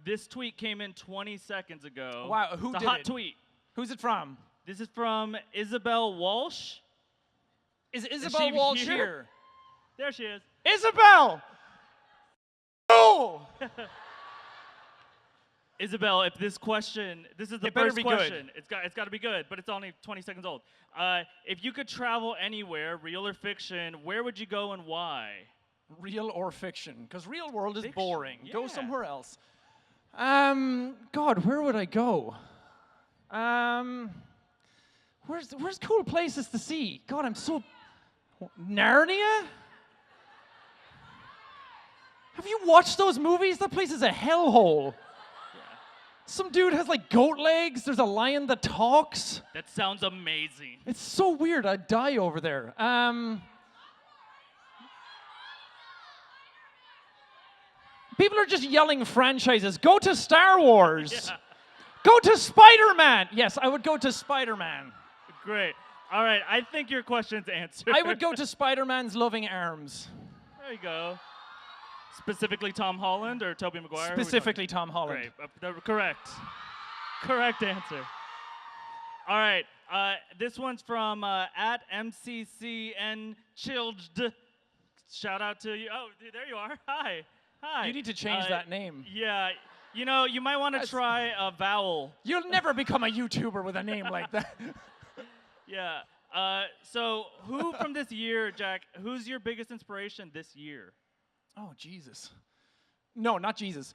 This tweet came in 20 seconds ago. Wow, who it's did a hot it? tweet. Who's it from? This is from Isabel Walsh. Is she Isabel Walsh here? here? There she is. Isabel! Oh! Isabel, if this question, this is the It better first be question. It's got to be good, but it's only 20 seconds old. If you could travel anywhere, real or fiction, where would you go and why? Real or fiction? Because real world is Fiction, boring. Go yeah. somewhere else. God, where would I go? Where's cool places to see? God, I'm so... Narnia? Have you watched those movies? That place is a hellhole. Some dude has like goat legs. There's a lion that talks. That sounds amazing. It's so weird. I'd die over there. People are just yelling franchises. Go to Star Wars. Yeah. Go to Spider-Man. Yes, I would go to Spider-Man. Great. All right, I think your question's answered. I would go to Spider-Man's loving arms. There you go. Specifically Tom Holland or Tobey Maguire? Specifically Tom Holland. Great. Correct. Correct answer. All right. This one's from at MCCN Chilled. Shout out to you. Oh, there you are. Hi. Hi. You need to change that name. Yeah. You know, you might want to try a vowel. You'll never become a YouTuber with a name like that. Yeah. So who from this year, Jack, who's your biggest inspiration this year? Oh, Jesus. No, not Jesus.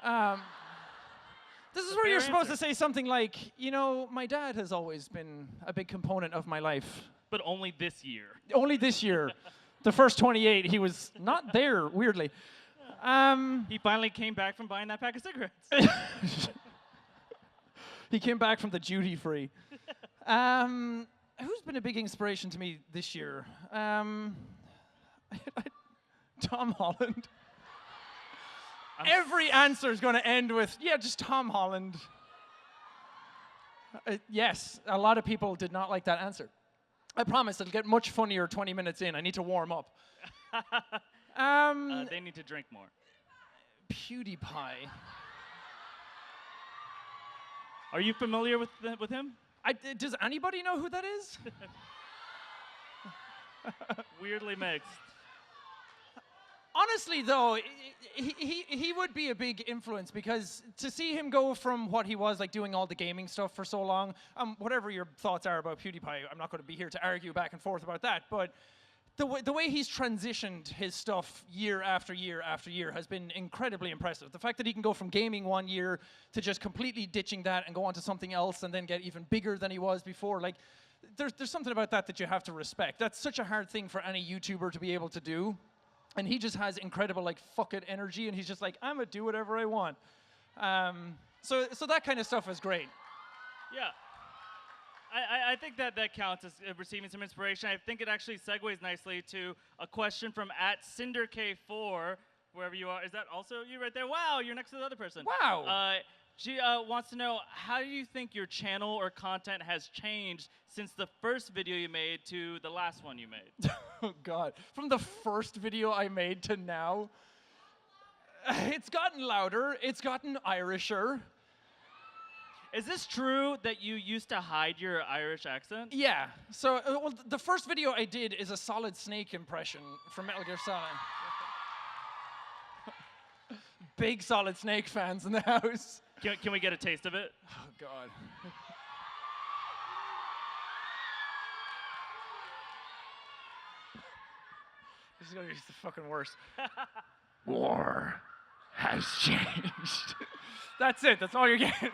This is where fair you're supposed answer. to say something like, you know, my dad has always been a big component of my life. But only this year. Only this year. The first 28, he was not there, weirdly. He finally came back from buying that pack of cigarettes. He came back from the duty free. Who's been a big inspiration to me this year? Tom Holland. Every answer is going to end with, yeah, just Tom Holland. Yes, a lot of people did not like that answer. I promise it'll get much funnier 20 minutes in. I need to warm up. They need to drink more. PewDiePie. Are you familiar with him? Does anybody know who that is? Weirdly mixed. Honestly, though, he would be a big influence because to see him go from what he was, like doing all the gaming stuff for so long, whatever your thoughts are about PewDiePie, I'm not going to be here to argue back and forth about that, but the way he's transitioned his stuff year after year after year has been incredibly impressive. The fact that he can go from gaming one year to just completely ditching that and go on to something else and then get even bigger than he was before, like, there's something about that you have to respect. That's such a hard thing for any YouTuber to be able to do. And he just has incredible, like, fuck it energy, and he's just like, I'm gonna do whatever I want. So that kind of stuff is great. Yeah. I think that counts as receiving some inspiration. I think it actually segues nicely to a question from at CinderK4, wherever you are. Is that also you right there? Wow, you're next to the other person. Wow. She wants to know, how do you think your channel or content has changed since the first video you made to the last one you made? Oh, God. From the first video I made to now, it's gotten louder. It's gotten Irisher. Is this true that you used to hide your Irish accent? Yeah. So, well, the first video I did is a Solid Snake impression from Metal Gear Solid. Big Solid Snake fans in the house. Can we get a taste of it? Oh, God. This is going to be the fucking worst. War has changed. That's it. That's all you're getting.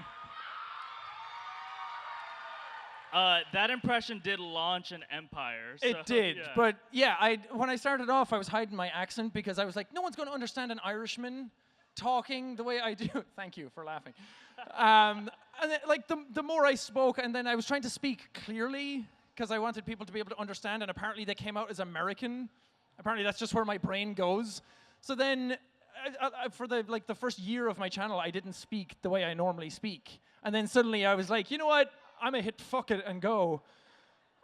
That impression did launch an empire. So, It did, yeah. but yeah, when I started off, I was hiding my accent because I was like, no one's going to understand an Irishman talking the way I do. Thank you for laughing. And then, like, the more I spoke, and then I was trying to speak clearly because I wanted people to be able to understand, and apparently they came out as American. Apparently that's just where my brain goes. So then, for the first year of my channel, I didn't speak the way I normally speak. And then suddenly I was like, you know what? I'm gonna hit fuck it and go.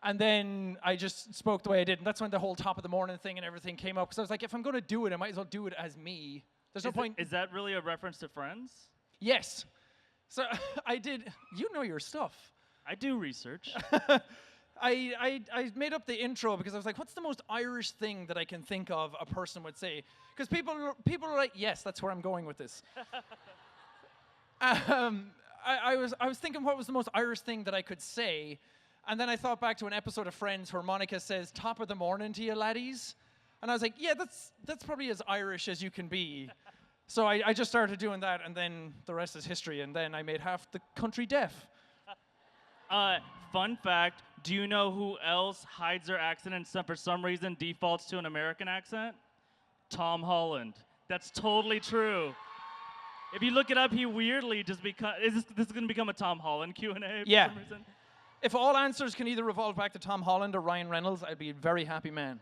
And then I just spoke the way I did. And that's when the whole top of the morning thing and everything came up. Because I was like, if I'm gonna do it, I might as well do it as me. There's no point. Is that really a reference to Friends? Yes. So I did. You know your stuff. I do research. I made up the intro because I was like, what's the most Irish thing that I can think of a person would say? Because people are like, yes, that's where I'm going with this. I was thinking what was the most Irish thing that I could say, and then I thought back to an episode of Friends where Monica says, "Top of the morning to you, laddies," and I was like, yeah, that's probably as Irish as you can be. So I just started doing that, and then the rest is history, and then I made half the country deaf. Fun fact, do you know who else hides their accent and for some reason defaults to an American accent? Tom Holland. That's totally true. If you look it up, he weirdly just becomes... This is going to become a Tom Holland Q&A Yeah. for some reason? If all answers can either revolve back to Tom Holland or Ryan Reynolds, I'd be a very happy man.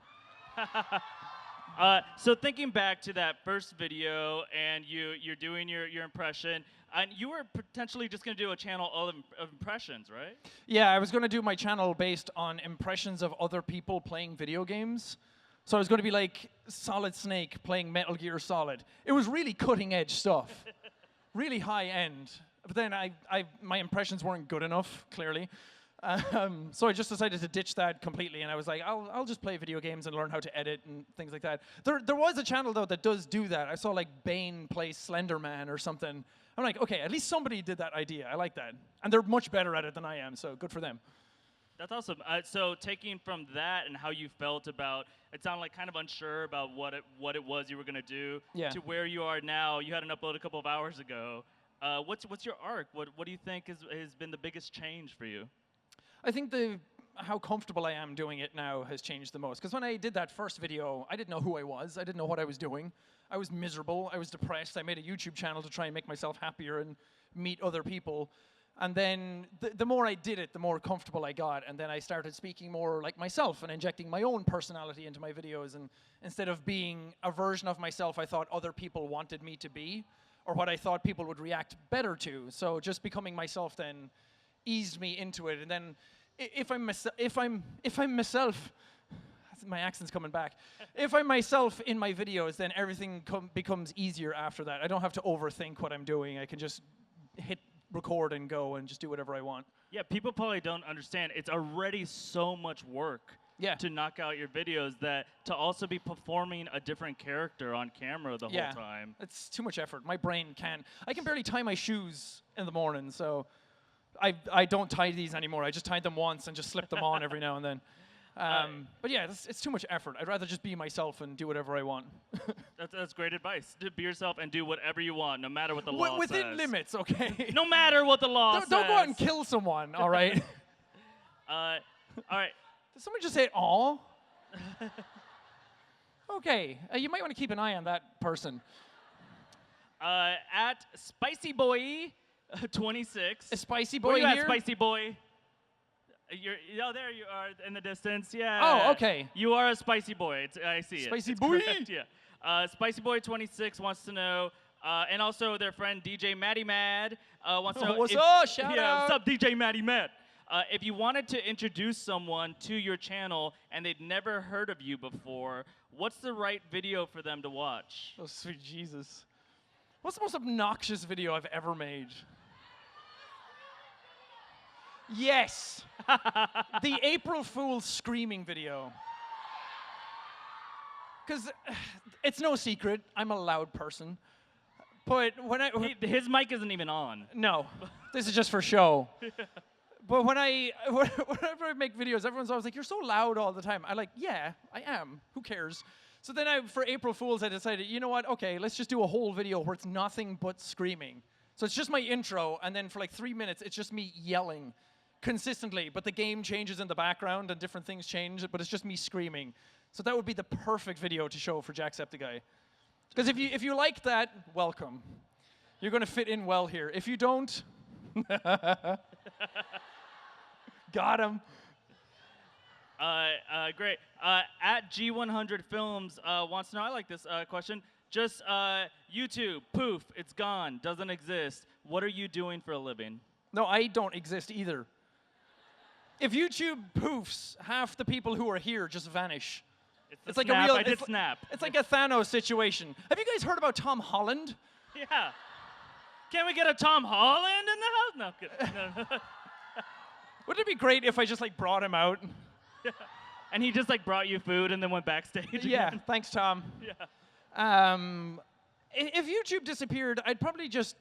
So thinking back to that first video, and you're doing your impression, and you were potentially just going to do a channel of impressions, right? Yeah, I was going to do my channel based on impressions of other people playing video games. So I was going to be like Solid Snake playing Metal Gear Solid. It was really cutting edge stuff, really high end. But then my impressions weren't good enough, clearly. So I just decided to ditch that completely, and I was like, I'll just play video games and learn how to edit and things like that. There was a channel though that does do that. I saw like Bane play Slender Man or something. I'm like, okay, at least somebody did that idea. I like that, and they're much better at it than I am. So good for them. That's awesome. So taking from that and how you felt about, it sounded like kind of unsure about what it was you were gonna do, Yeah. to where you are now. You had an upload a couple of hours ago. What's your arc? What do you think has been the biggest change for you? I think how comfortable I am doing it now has changed the most. Because when I did that first video, I didn't know who I was. I didn't know what I was doing. I was miserable. I was depressed. I made a YouTube channel to try and make myself happier and meet other people. And then the more I did it, the more comfortable I got. And then I started speaking more like myself and injecting my own personality into my videos. And instead of being a version of myself I thought other people wanted me to be, or what I thought people would react better to. So just becoming myself then eased me into it. And then if I'm myself, my accent's coming back. If I'm myself in my videos, then everything becomes easier after that. I don't have to overthink what I'm doing. I can just hit record and go and just do whatever I want. Yeah, people probably don't understand. It's already so much work to knock out your videos that to also be performing a different character on camera the whole time. It's too much effort. My brain can't. I can barely tie my shoes in the morning, so I don't tie these anymore. I just tied them once and just slip them on every now and then. But yeah, it's too much effort. I'd rather just be myself and do whatever I want. That's great advice. To be yourself and do whatever you want, no matter what the law says. Within limits, okay? No matter what the law says. Don't go out and kill someone, all right? All right. Did somebody just say, "aw"? Okay, you might want to keep an eye on that person. At Spicy Boy 26. Is Spicy Where Boy you here? at, Spicy Boy? There you are in the distance. Yeah. Oh, okay. You are a Spicy Boy. I see it. Spicy It's Boy. correct, yeah. Spicy Boy 26 wants to know, and also their friend DJ Matty Mad wants to know. What's up? Shout out. What's up, DJ Matty Mad? If you wanted to introduce someone to your channel and they'd never heard of you before, what's the right video for them to watch? Oh, sweet Jesus. What's the most obnoxious video I've ever made? Yes. The April Fool's screaming video. Because it's no secret, I'm a loud person. But when His mic isn't even on. No, this is just for show. But whenever I make videos, everyone's always like, "You're so loud all the time." I'm like, "Yeah, I am. Who cares?" So then for April Fool's, I decided, you know what? Okay, let's just do a whole video where it's nothing but screaming. So it's just my intro, and then for like 3 minutes, it's just me yelling consistently. But the game changes in the background, and different things change, but it's just me screaming. So that would be the perfect video to show for Jacksepticeye. Because if you like that, welcome. You're going to fit in well here. If you don't, got him. Great. At G100 Films wants to know, I like this question. Just YouTube, poof, it's gone, doesn't exist. What are you doing for a living? No, I don't exist either. If YouTube poofs, half the people who are here just vanish. It's like snap. I did snap. It's like a Thanos situation. Have you guys heard about Tom Holland? Yeah. Can we get a Tom Holland in the house? No, kidding. No. Wouldn't it be great if I just like brought him out? Yeah. And he just like brought you food and then went backstage. Yeah, again. thanks, Tom. Yeah. If YouTube disappeared, I'd probably just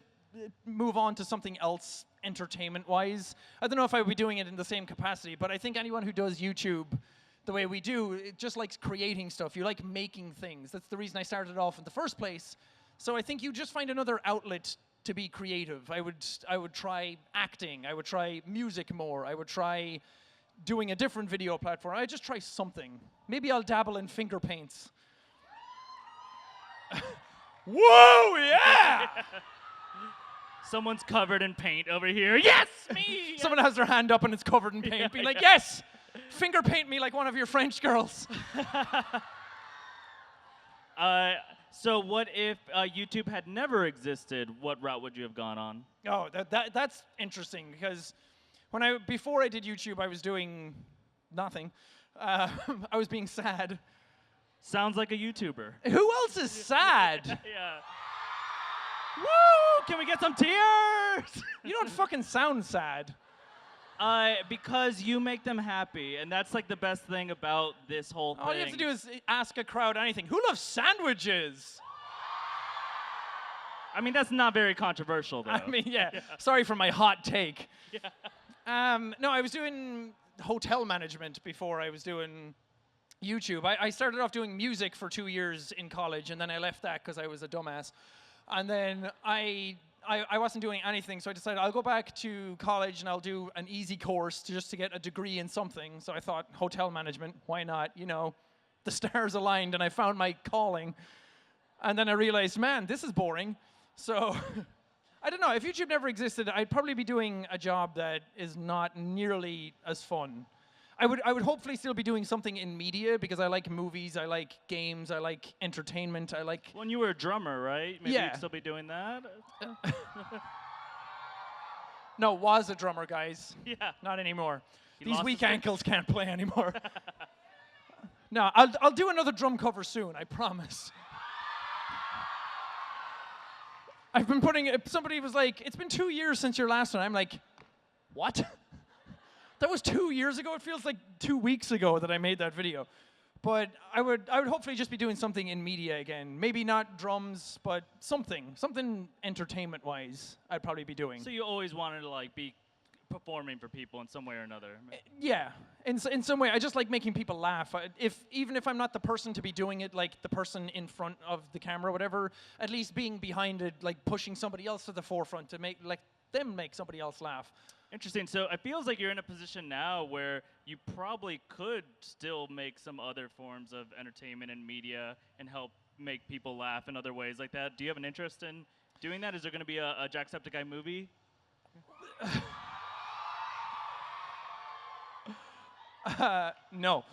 move on to something else entertainment-wise. I don't know if I would be doing it in the same capacity, but I think anyone who does YouTube the way we do, it just likes creating stuff. You like making things. That's the reason I started off in the first place. So I think you just find another outlet to be creative. I would try acting. I would try music more. I would try doing a different video platform. I'd just try something. Maybe I'll dabble in finger paints. Whoa, yeah! Someone's covered in paint over here. Yes, me! Someone has their hand up and it's covered in paint. Be like, yes! Finger paint me like one of your French girls. So what if YouTube had never existed? What route would you have gone on? Oh, that's interesting because before I did YouTube, I was doing nothing. I was being sad. Sounds like a YouTuber. Who else is sad? Yeah. Woo! Can we get some tears? You don't fucking sound sad. Because you make them happy, and that's like the best thing about this whole thing. All you have to do is ask a crowd anything. Who loves sandwiches? I mean, that's not very controversial, though. I mean, yeah. Sorry for my hot take. Yeah. No, I was doing hotel management before I was doing YouTube. I started off doing music for 2 years in college, and then I left that because I was a dumbass. And then I wasn't doing anything, so I decided I'll go back to college and I'll do an easy course just to get a degree in something. So I thought, hotel management, why not? You know, the stars aligned and I found my calling. And then I realized, man, this is boring. So I don't know, if YouTube never existed, I'd probably be doing a job that is not nearly as fun. I would hopefully still be doing something in media because I like movies, I like games, I like entertainment, I like... When you were a drummer, right? Maybe Yeah. you'd still be doing that? No, was a drummer, guys. Yeah. Not anymore. He These lost weak his leg? ankles can't play anymore. No, I'll do another drum cover soon, I promise. I've been putting... Somebody was like, it's been 2 years since your last one. I'm like, what? That was 2 years ago. It feels like 2 weeks ago that I made that video. But I would hopefully just be doing something in media again. Maybe not drums, but something entertainment-wise I'd probably be doing. So you always wanted to like be performing for people in some way or another. Yeah, in some way. I just like making people laugh. Even if I'm not the person to be doing it, like the person in front of the camera or whatever, at least being behind it, like pushing somebody else to the forefront to make them make somebody else laugh. Interesting. So it feels like you're in a position now where you probably could still make some other forms of entertainment and media and help make people laugh in other ways like that. Do you have an interest in doing that? Is there going to be a Jacksepticeye movie? No.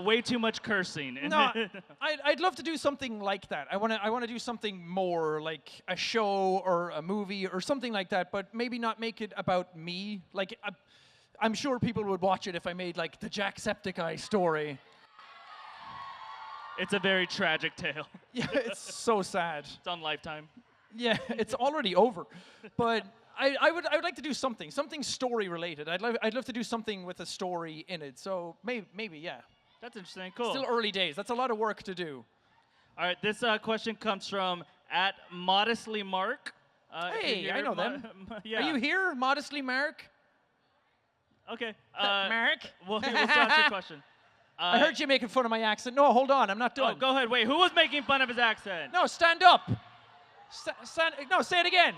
Way too much cursing. No, I'd love to do something like that. I want to do something more like a show or a movie or something like that, but maybe not make it about me. Like, I'm sure people would watch it if I made like the Jacksepticeye story. It's a very tragic tale. Yeah, it's so sad. It's on Lifetime. Yeah, it's already over. But I would like to do something story related. I'd love to do something with a story in it. So maybe yeah. That's interesting. Cool. Still early days. That's a lot of work to do. All right. This question comes from @modestlymark. Hey, I know them. Yeah. Are you here, Modestly Mark? Okay. Mark? We'll start your question. I heard you making fun of my accent. No, hold on. I'm not done. Oh, go ahead. Wait. Who was making fun of his accent? No, stand up. No, say it again.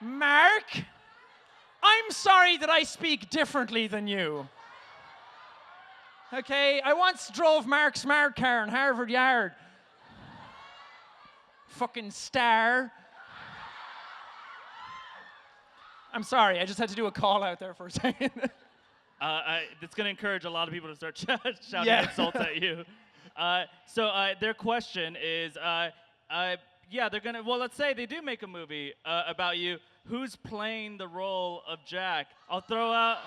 Mark? I'm sorry that I speak differently than you. Okay, I once drove Mark's smart car in Harvard Yard. Fucking star. I'm sorry, I just had to do a call out there for a second. It's going to encourage a lot of people to start shouting insults at you. So their question is, yeah, they're going to, well, let's say they do make a movie about you. Who's playing the role of Jack? I'll throw out...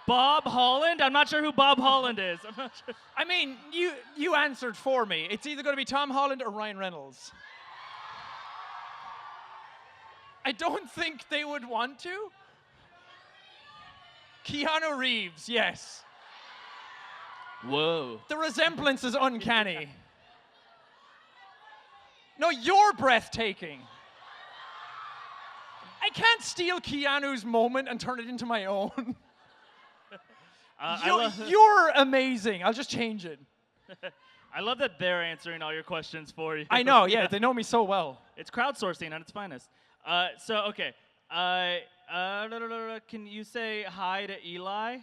Bob Holland? I'm not sure who Bob Holland is. I'm not sure. I mean, you answered for me. It's either going to be Tom Holland or Ryan Reynolds. I don't think they would want to. Keanu Reeves, yes. Whoa. The resemblance is uncanny. No, you're breathtaking. I can't steal Keanu's moment and turn it into my own. You're amazing. I'll just change it. I love that they're answering all your questions for you. I know, yeah, they know me so well. It's crowdsourcing at its finest. Okay. Can you say hi to Eli?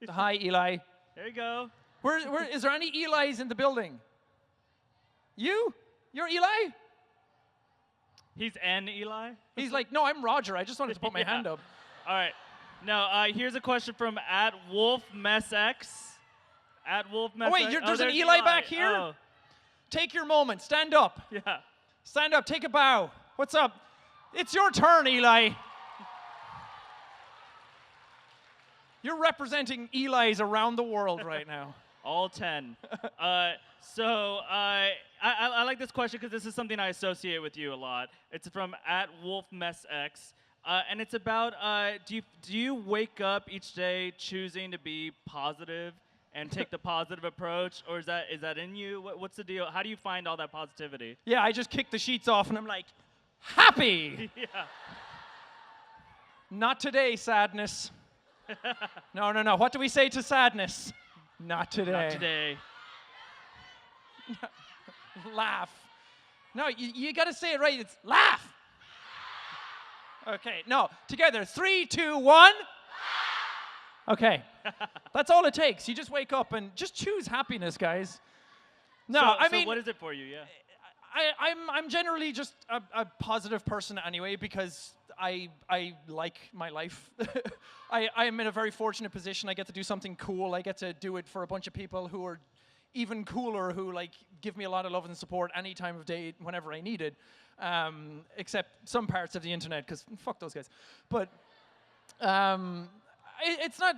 Hi, Eli. There you go. Where is there any Elis in the building? You're Eli? He's an Eli? He's like, no, I'm Roger. I just wanted to put my hand up. All right. No, here's a question from @WolfMessX. @WolfMessX. Oh, wait, there's an Eli back here? Oh. Take your moment. Stand up. Yeah. Stand up. Take a bow. What's up? It's your turn, Eli. You're representing Elis around the world right now. All 10. I like this question because this is something I associate with you a lot. It's from @WolfMessX. And it's about, do you wake up each day choosing to be positive and take the positive approach, or is that in you? What's the deal? How do you find all that positivity? Yeah, I just kick the sheets off and I'm like, happy. Yeah. Not today, sadness. No. What do we say to sadness? Not today. Not today. Laugh. No, you got to say it right. It's laugh. Okay, no, together. 3, 2, 1. Okay, that's all it takes. You just wake up and just choose happiness, guys. No, I mean, what is it for you? Yeah. I'm generally just a positive person anyway because I like my life. I'm in a very fortunate position. I get to do something cool. I get to do it for a bunch of people who are even cooler, who like give me a lot of love and support any time of day, whenever I need it. Except some parts of the internet, because fuck those guys. But it's not.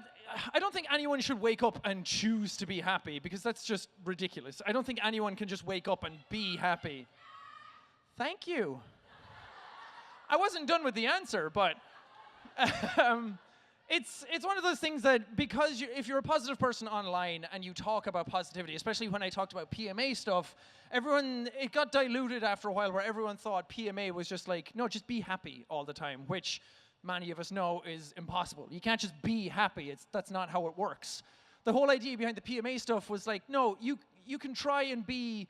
I don't think anyone should wake up and choose to be happy, because that's just ridiculous. I don't think anyone can just wake up and be happy. Thank you. I wasn't done with the answer, but it's one of those things that, because if you're a positive person online and you talk about positivity, especially when I talked about PMA stuff, it got diluted after a while, where everyone thought PMA was just like, no, just be happy all the time, which many of us know is impossible. You can't just be happy. That's not how it works. The whole idea behind the PMA stuff was like, no, you can try and be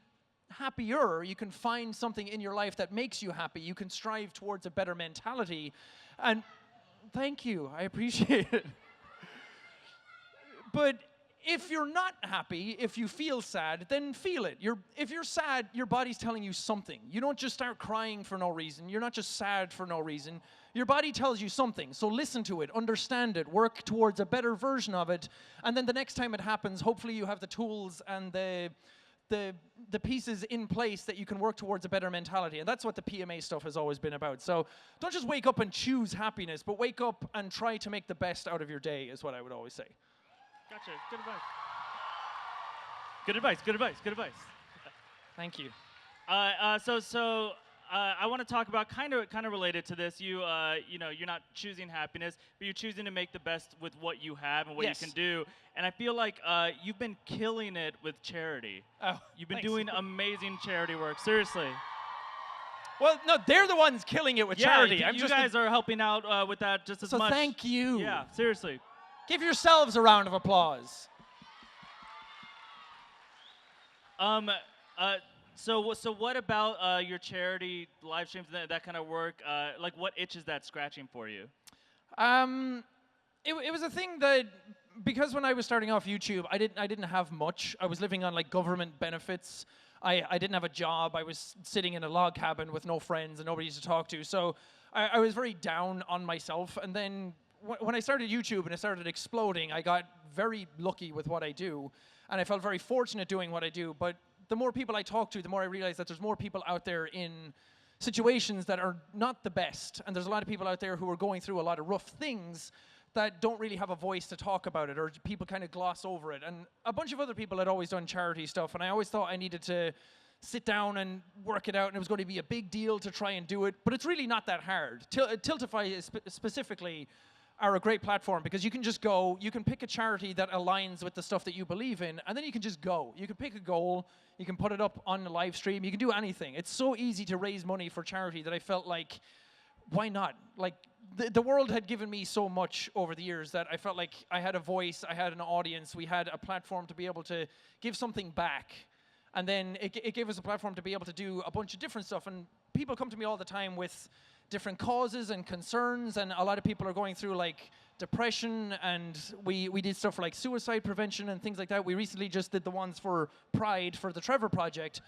happier. You can find something in your life that makes you happy. You can strive towards a better mentality. And thank you. I appreciate it. But if you're not happy, if you feel sad, then feel it. If you're sad, your body's telling you something. You don't just start crying for no reason. You're not just sad for no reason. Your body tells you something. So listen to it, understand it, work towards a better version of it. And then the next time it happens, hopefully you have the tools and the pieces in place that you can work towards a better mentality. And that's what the PMA stuff has always been about. So don't just wake up and choose happiness, but wake up and try to make the best out of your day, is what I would always say. Gotcha. Good advice. Good advice. Good advice. Good advice. Thank you. I want to talk about kind of related to this. You're not choosing happiness, but you're choosing to make the best with what you have and what you can do. And I feel like you've been killing it with charity. Oh, you've been thanks. doing amazing charity work. Seriously. Well, no, they're the ones killing it with charity. You guys are helping out with that just as much. So thank you. Yeah, seriously. Give yourselves a round of applause. So what about your charity live streams and that kind of work? Like, what itch is that scratching for you? It was a thing that, because when I was starting off YouTube, I didn't have much. I was living on like government benefits. I didn't have a job. I was sitting in a log cabin with no friends and nobody to talk to. So I was very down on myself. And then when I started YouTube and it started exploding, I got very lucky with what I do. And I felt very fortunate doing what I do. But the more people I talk to, the more I realize that there's more people out there in situations that are not the best. And there's a lot of people out there who are going through a lot of rough things that don't really have a voice to talk about it, or people kind of gloss over it. And a bunch of other people had always done charity stuff, and I always thought I needed to sit down and work it out, and it was going to be a big deal to try and do it. But it's really not that hard. Tiltify specifically are a great platform because you can just go, you can pick a charity that aligns with the stuff that you believe in, and then you can just go. You can pick a goal, you can put it up on the live stream, you can do anything. It's so easy to raise money for charity that I felt like, why not? Like, the world had given me so much over the years that I felt like I had a voice, I had an audience, we had a platform to be able to give something back. And then it gave us a platform to be able to do a bunch of different stuff. And people come to me all the time with different causes and concerns, and a lot of people are going through like depression, and we did stuff for like suicide prevention and things like that. We recently just did the ones for Pride for the Trevor Project.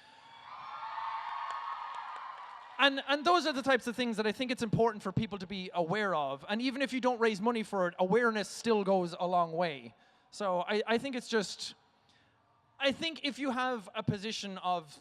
And those are the types of things that I think it's important for people to be aware of. And even if you don't raise money for it, awareness still goes a long way. So I think it's just, I think if you have a position of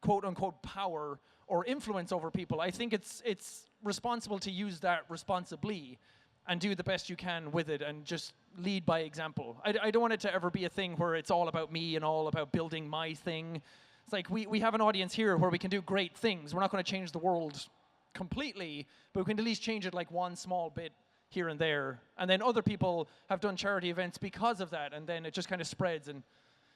quote unquote power or influence over people, I think it's responsible to use that responsibly and do the best you can with it and just lead by example. I don't want it to ever be a thing where it's all about me and all about building my thing. It's like we have an audience here where we can do great things. We're not going to change the world completely, but we can at least change it like one small bit here and there. And then other people have done charity events because of that, and then it just kind of spreads. And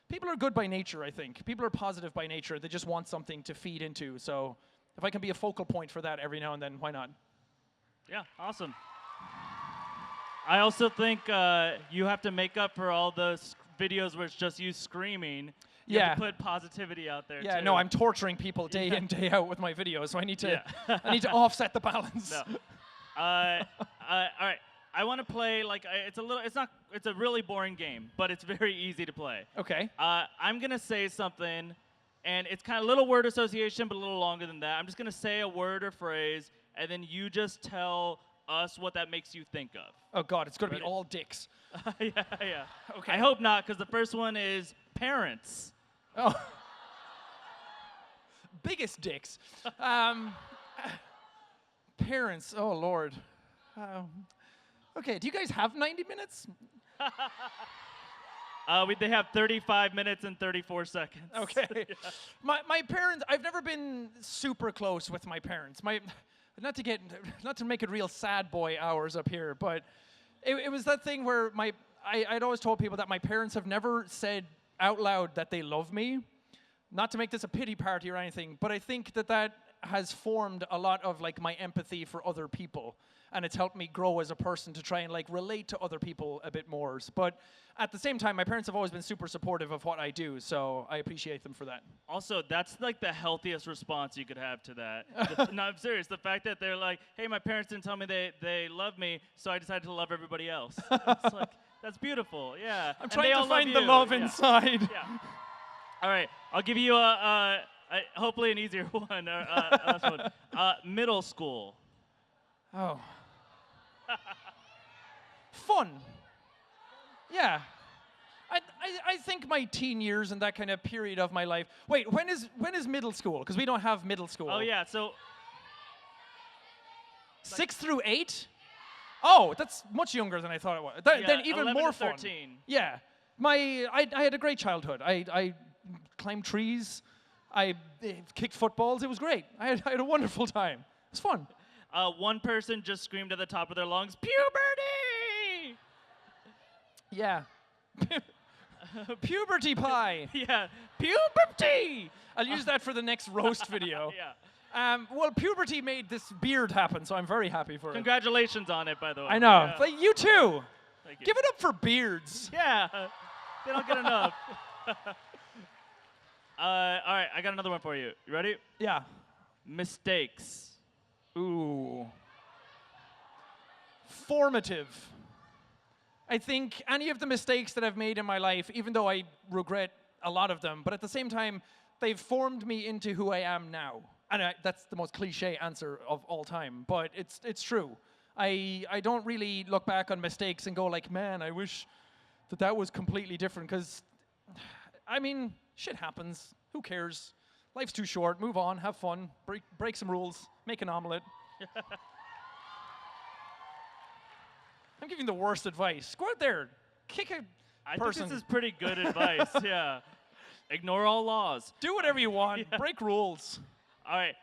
people are good by nature, I think. People are positive by nature. They just want something to feed into. So if I can be a focal point for that every now and then, why not? Yeah, awesome. I also think you have to make up for all those videos where it's just you screaming. You have to put positivity out there, yeah, too. no, I'm torturing people day in, day out with my videos, so I need to, I need to offset the balance. No. All right. I want to play like it's a really boring game, but it's very easy to play. Okay. I'm gonna say something, and it's kind of a little word association, but a little longer than that. I'm just gonna say a word or phrase, and then you just tell us what that makes you think of. Oh God, it's gonna be all dicks. Yeah. Okay. I hope not, because the first one is parents. Oh. Biggest dicks. Parents. Oh Lord. Okay, do you guys have 90 minutes? They have 35 minutes and 34 seconds. Okay. Yeah. My parents, I've never been super close with my parents. Not to make it real sad boy hours up here, but it was that thing where I'd always told people that my parents have never said out loud that they love me. Not to make this a pity party or anything, but I think that has formed a lot of like my empathy for other people, and it's helped me grow as a person to try and like relate to other people a bit more. But at the same time, my parents have always been super supportive of what I do, so I appreciate them for that. Also, that's like the healthiest response you could have to that. No, I'm serious. The fact that they're like, hey, my parents didn't tell me they love me, so I decided to love everybody else. It's like, that's beautiful, yeah. I'm trying to find the love inside. Yeah. All right, I'll give you hopefully an easier one. Last one. Middle school. Oh. Fun. Yeah. I think my teen years and that kind of period of my life. Wait, when is middle school? Because we don't have middle school. Oh yeah, so 6 through 8? Oh, that's much younger than I thought it was. Then even 11 more to fun. 13. Yeah. I had a great childhood. I climbed trees. I kicked footballs. It was great. I had a wonderful time. It was fun. One person just screamed at the top of their lungs, "Puberty!" Yeah. Puberty pie. Yeah, puberty! I'll use that for the next roast video. Yeah. Well, puberty made this beard happen, so I'm very happy for it. Congratulations on it, by the way. I know. Yeah. But you too. Thank you. Give it up for beards. Yeah, they don't get enough. All right, I got another one for you. You ready? Yeah. Mistakes. Ooh. Formative. I think any of the mistakes that I've made in my life, even though I regret a lot of them, but at the same time, they've formed me into who I am now. And that's the most cliche answer of all time, but it's true. I don't really look back on mistakes and go like, man, I wish that was completely different, because, I mean, shit happens. Who cares? Life's too short. Move on. Have fun. Break some rules. Make an omelet. I'm giving the worst advice. Go out there, kick a I person. think this is pretty good advice. Yeah. Ignore all laws. Do whatever you want. Break rules. All right.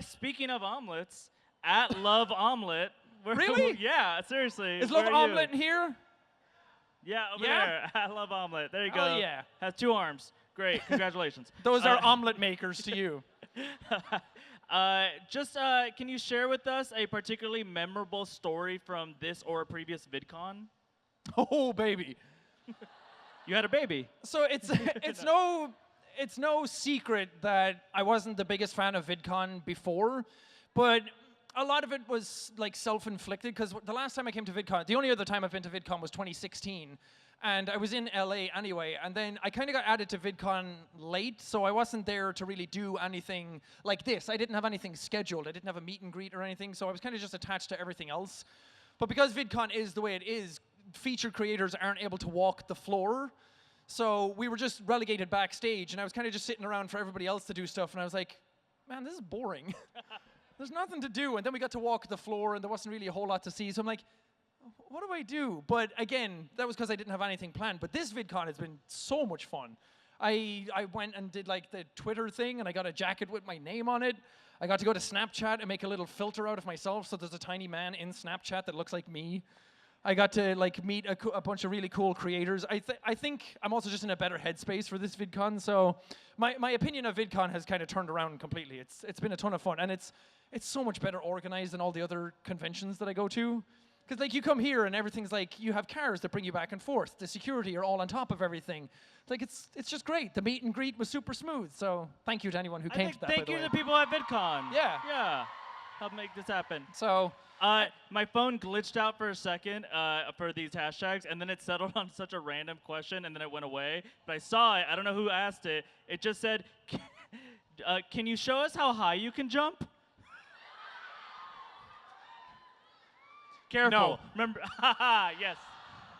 Speaking of omelets, at Love Omelet. Really? Yeah, seriously. Is Love where are you? Omelet in here? Yeah, over Yeah? there. At Love Omelet. There you go. Oh, yeah. Has 2 arms. Great. Congratulations. Those are omelet makers to you. Can you share with us a particularly memorable story from this or a previous VidCon? Oh, baby. You had a baby. So it's no secret that I wasn't the biggest fan of VidCon before, but a lot of it was like self-inflicted because the last time I came to VidCon, the only other time I've been to VidCon was 2016, and I was in LA anyway, and then I kind of got added to VidCon late, so I wasn't there to really do anything like this. I didn't have anything scheduled. I didn't have a meet and greet or anything, so I was kind of just attached to everything else. But because VidCon is the way it is, featured creators aren't able to walk the floor. So we were just relegated backstage, and I was kind of just sitting around for everybody else to do stuff, and I was like, man, this is boring. There's nothing to do. And then we got to walk the floor, and there wasn't really a whole lot to see. So I'm like, what do I do? But again, that was because I didn't have anything planned. But this VidCon has been so much fun. I went and did like the Twitter thing, and I got a jacket with my name on it. I got to go to Snapchat and make a little filter out of myself, so there's a tiny man in Snapchat that looks like me. I got to like meet a bunch of really cool creators. I think I'm also just in a better headspace for this VidCon. So my opinion of VidCon has kind of turned around completely. It's been a ton of fun, and it's so much better organized than all the other conventions that I go to. Because like you come here and everything's like you have cars that bring you back and forth. The security are all on top of everything. Like it's just great. The meet and greet was super smooth. So thank you to anyone who came to that. Thank you to people at VidCon. Yeah. Yeah. Help make this happen. So. My phone glitched out for a second for these hashtags, and then it settled on such a random question, and then it went away. But I saw it. I don't know who asked it. It just said, can you show us how high you can jump? Careful. No. Remember, yes.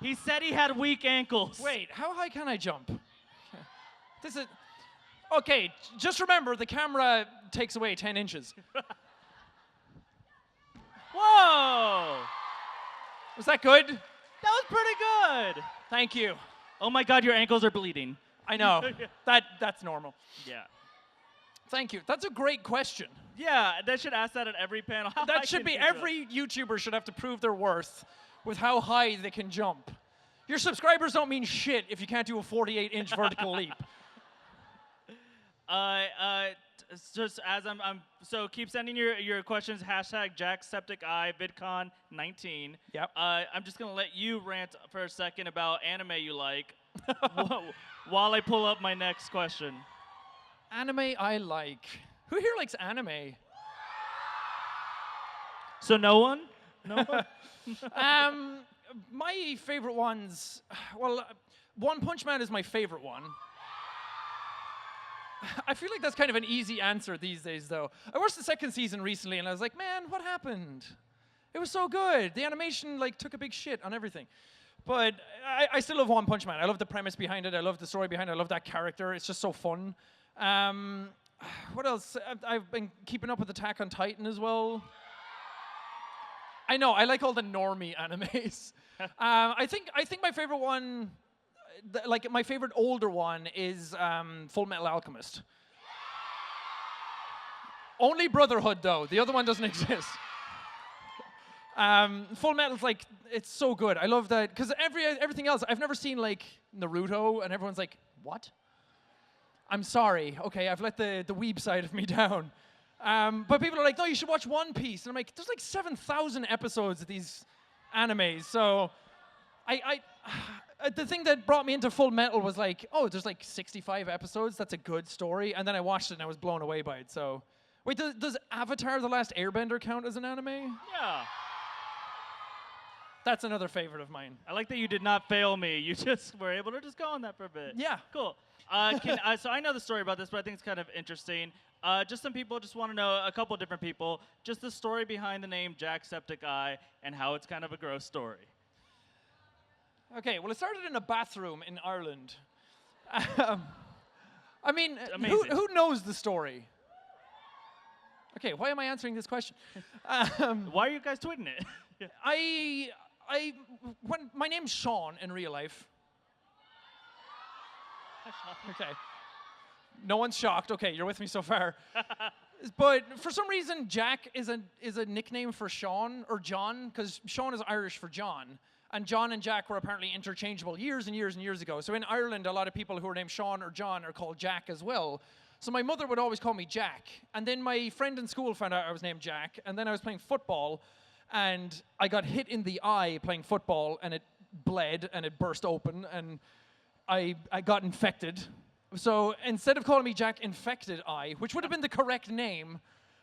He said he had weak ankles. Wait, how high can I jump? This is... Okay, just remember, the camera takes away 10 inches. Whoa! Was that good? That was pretty good. Thank you. Oh my God, your ankles are bleeding. I know. That's normal. Yeah. Thank you. That's a great question. Yeah, they should ask that at every panel. How high That should can be you jump? every YouTuber should have to prove their worth with how high they can jump. Your subscribers don't mean shit if you can't do a 48-inch vertical leap. Just as so keep sending your questions, hashtag Jacksepticeye, VidCon 19. Yep. I'm just gonna let you rant for a second about anime you like while I pull up my next question. Anime I like. Who here likes anime? So no one? No one? My favorite ones, well, One Punch Man is my favorite one. I feel like that's kind of an easy answer these days, though. I watched the second season recently, and I was like, man, what happened? It was so good. The animation, like, took a big shit on everything. But I still love One Punch Man. I love the premise behind it. I love the story behind it. I love that character. It's just so fun. What else? I've been keeping up with Attack on Titan as well. I know, I like all the normie animes. I think my favorite one... like my favorite older one is Full Metal Alchemist. Only Brotherhood though. The other one doesn't exist. Full Metal's like it's so good. I love that because everything else I've never seen like Naruto and everyone's like what? I'm sorry. Okay, I've let the weeb side of me down. But people are like, no, you should watch One Piece, and I'm like, there's like 7,000 episodes of these animes, so the thing that brought me into Full Metal was like, oh, there's like 65 episodes. That's a good story. And then I watched it and I was blown away by it. So, wait, does Avatar: The Last Airbender count as an anime? Yeah. That's another favorite of mine. I like that you did not fail me. You just were able to just go on that for a bit. Yeah. Cool. So I know the story about this, but I think it's kind of interesting. Just some people just want to know, a couple different people, just the story behind the name Jacksepticeye and how it's kind of a gross story. Okay, well, it started in a bathroom in Ireland. I mean, who knows the story? Okay, why am I answering this question? Why are you guys tweeting it? when my name's Sean in real life. Okay. No one's shocked. Okay, you're with me so far. But for some reason, Jack is a nickname for Sean or John, because Sean is Irish for John. And John and Jack were apparently interchangeable years and years and years ago. So in Ireland, a lot of people who are named Sean or John are called Jack as well. So my mother would always call me Jack. And then my friend in school found out I was named Jack. And then I was playing football, and I got hit in the eye playing football, and it bled, and it burst open, and I got infected. So instead of calling me Jack Infected Eye, which would have been the correct name,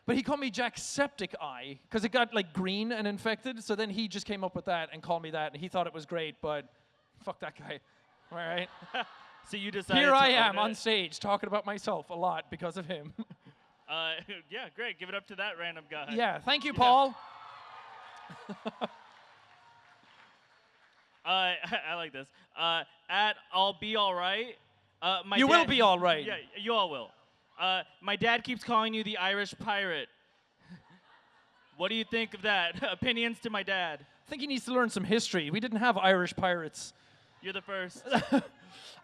but he called me Jacksepticeye because it got like green and infected. So then he just came up with that and called me that, and he thought it was great, but fuck that guy. All right. So you decided Here to I own am it. on stage talking about myself a lot because of him. Yeah, great. Give it up to that random guy. Yeah, thank you, Paul. I like this. At I'll be all right. You will be all right. Yeah, you all will. My dad keeps calling you the Irish pirate. What do you think of that? Opinions to my dad. I think he needs to learn some history. We didn't have Irish pirates. You're the first.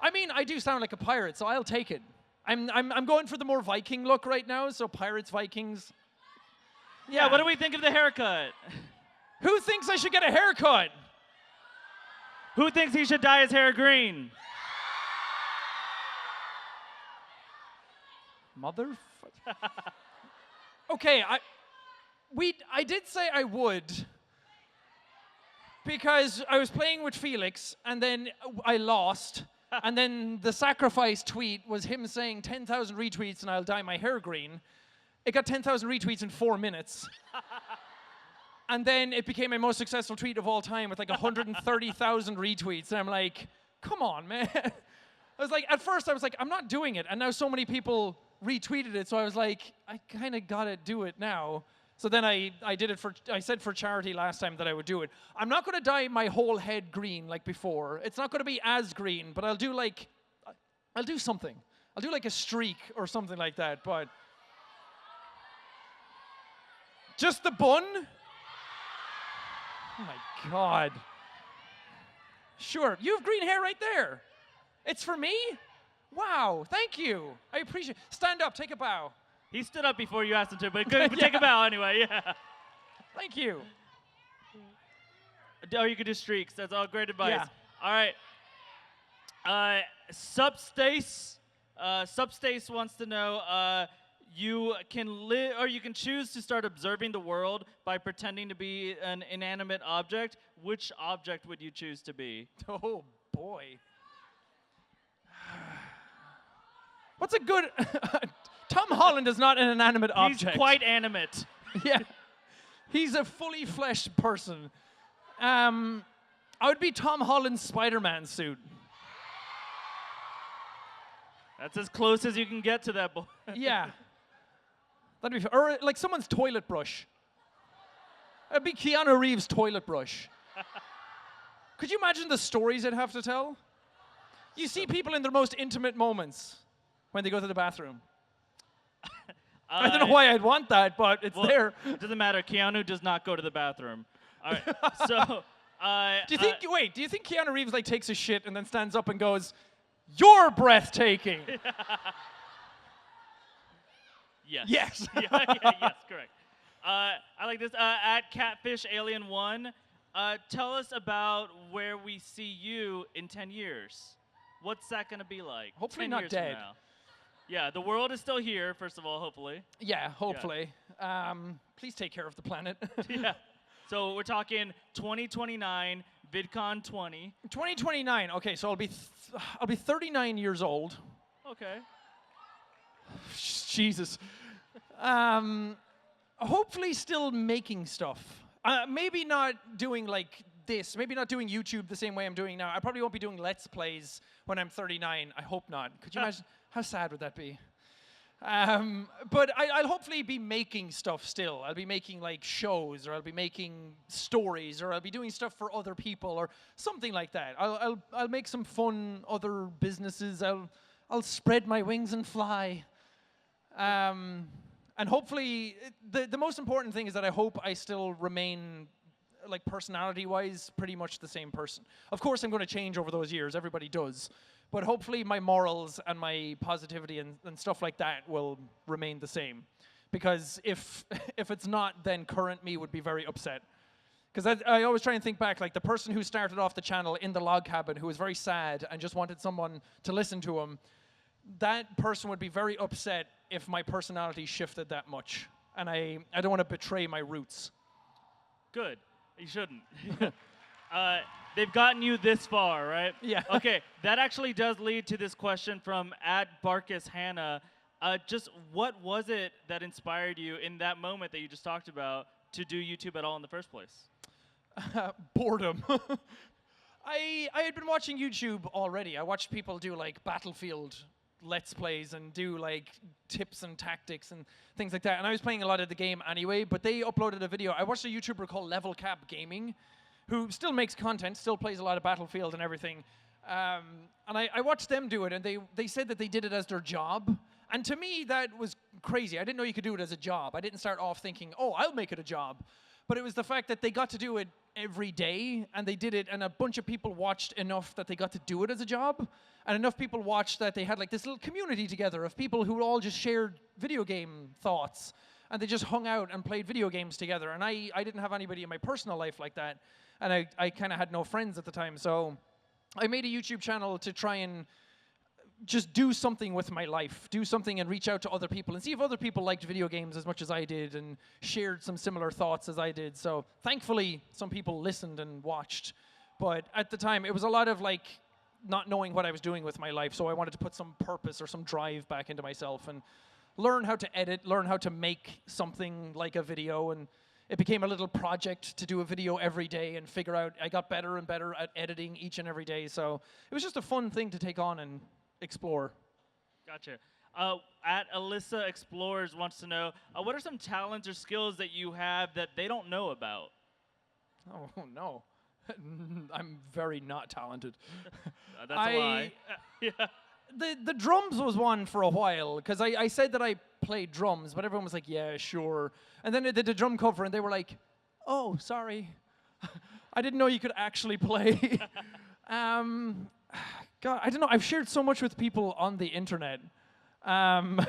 I mean, I do sound like a pirate, so I'll take it. I'm going for the more Viking look right now, so pirates, Vikings. Yeah, what do we think of the haircut? Who thinks I should get a haircut? Who thinks he should dye his hair green? Motherfucker. Okay, I did say I would, because I was playing with Felix, and then I lost, and then the sacrifice tweet was him saying 10,000 retweets and I'll dye my hair green. It got 10,000 retweets in 4 minutes. And then it became my most successful tweet of all time with like 130,000 retweets. And I'm like, come on, man. I was like, at first I was like, I'm not doing it. And now so many people retweeted it. So I was like, I kind of got to do it now. So then I did it I said for charity last time that I would do it. I'm not going to dye my whole head green like before. It's not going to be as green, but I'll do something. I'll do like a streak or something like that, but just the bun? Oh my God. Sure, you have green hair right there. It's for me? Wow, thank you. I appreciate it. Stand up, take a bow. He stood up before you asked him to, but good, take a bow anyway, yeah. Thank you. Or you could do streaks. That's all great advice. Yeah. All right. Substace wants to know, you can live, or you can choose to start observing the world by pretending to be an inanimate object. Which object would you choose to be? Oh, boy. What's a good... Tom Holland is not an inanimate object. He's quite animate. Yeah. He's a fully fleshed person. I would be Tom Holland's Spider-Man suit. That's as close as you can get to that boy. Yeah. That'd be or like someone's toilet brush. That'd be Keanu Reeves' toilet brush. Could you imagine the stories I'd have to tell? You see people in their most intimate moments when they go to the bathroom. I don't know why I'd want that, but it's there. It doesn't matter. Keanu does not go to the bathroom. All right. So, do you think Keanu Reeves like takes a shit and then stands up and goes, "You're breathtaking"? Yes. Yes. Yes, correct. I like this. At Catfish Alien 1, tell us about where we see you in 10 years. What's that going to be like? Hopefully 10 not years dead. From now. Yeah, the world is still here, first of all, hopefully. Yeah, hopefully. Yeah. Please take care of the planet. Yeah. So we're talking 2029, VidCon 20. 2029. Okay, so I'll be 39 years old. Okay. Jesus. Hopefully still making stuff. Maybe not doing like this. Maybe not doing YouTube the same way I'm doing now. I probably won't be doing Let's Plays when I'm 39. I hope not. Could you imagine? How sad would that be? But I'll hopefully be making stuff still. I'll be making like shows, or I'll be making stories, or I'll be doing stuff for other people, or something like that. I'll make some fun other businesses. I'll spread my wings and fly. And hopefully, the most important thing is that I hope I still remain like personality-wise, pretty much the same person. Of course, I'm going to change over those years. Everybody does. But hopefully my morals and my positivity and stuff like that will remain the same. Because if it's not, then current me would be very upset. Because I always try and think back, like the person who started off the channel in the log cabin, who was very sad and just wanted someone to listen to him, that person would be very upset if my personality shifted that much. And I don't want to betray my roots. Good. You shouldn't. They've gotten you this far, right? Yeah. Okay, that actually does lead to this question from @Barkus Hannah. Just what was it that inspired you in that moment that you just talked about to do YouTube at all in the first place? Boredom. I had been watching YouTube already. I watched people do like Battlefield Let's Plays and do like tips and tactics and things like that. And I was playing a lot of the game anyway, but they uploaded a video. I watched a YouTuber called Level Cap Gaming, who still makes content, still plays a lot of Battlefield and everything. And I watched them do it, and they said that they did it as their job. And to me, that was crazy. I didn't know you could do it as a job. I didn't start off thinking, oh, I'll make it a job. But it was the fact that they got to do it every day, and they did it, and a bunch of people watched enough that they got to do it as a job, and enough people watched that they had like this little community together of people who all just shared video game thoughts, and they just hung out and played video games together. And I didn't have anybody in my personal life like that, and I kind of had no friends at the time, so I made a YouTube channel to try and just do something with my life, do something and reach out to other people and see if other people liked video games as much as I did and shared some similar thoughts as I did. So thankfully, some people listened and watched. But at the time, it was a lot of like not knowing what I was doing with my life. So I wanted to put some purpose or some drive back into myself and learn how to edit, learn how to make something like a video. And it became a little project to do a video every day and figure out, I got better and better at editing each and every day. So it was just a fun thing to take on and explore. Gotcha. Alyssa Explorers wants to know, what are some talents or skills that you have that they don't know about? Oh, no. I'm very not talented. That's a lie. Yeah. The drums was one for a while, because I said that I played drums, but everyone was like, yeah, sure. And then I did a drum cover, and they were like, oh, sorry. I didn't know you could actually play. God, I don't know. I've shared so much with people on the internet. I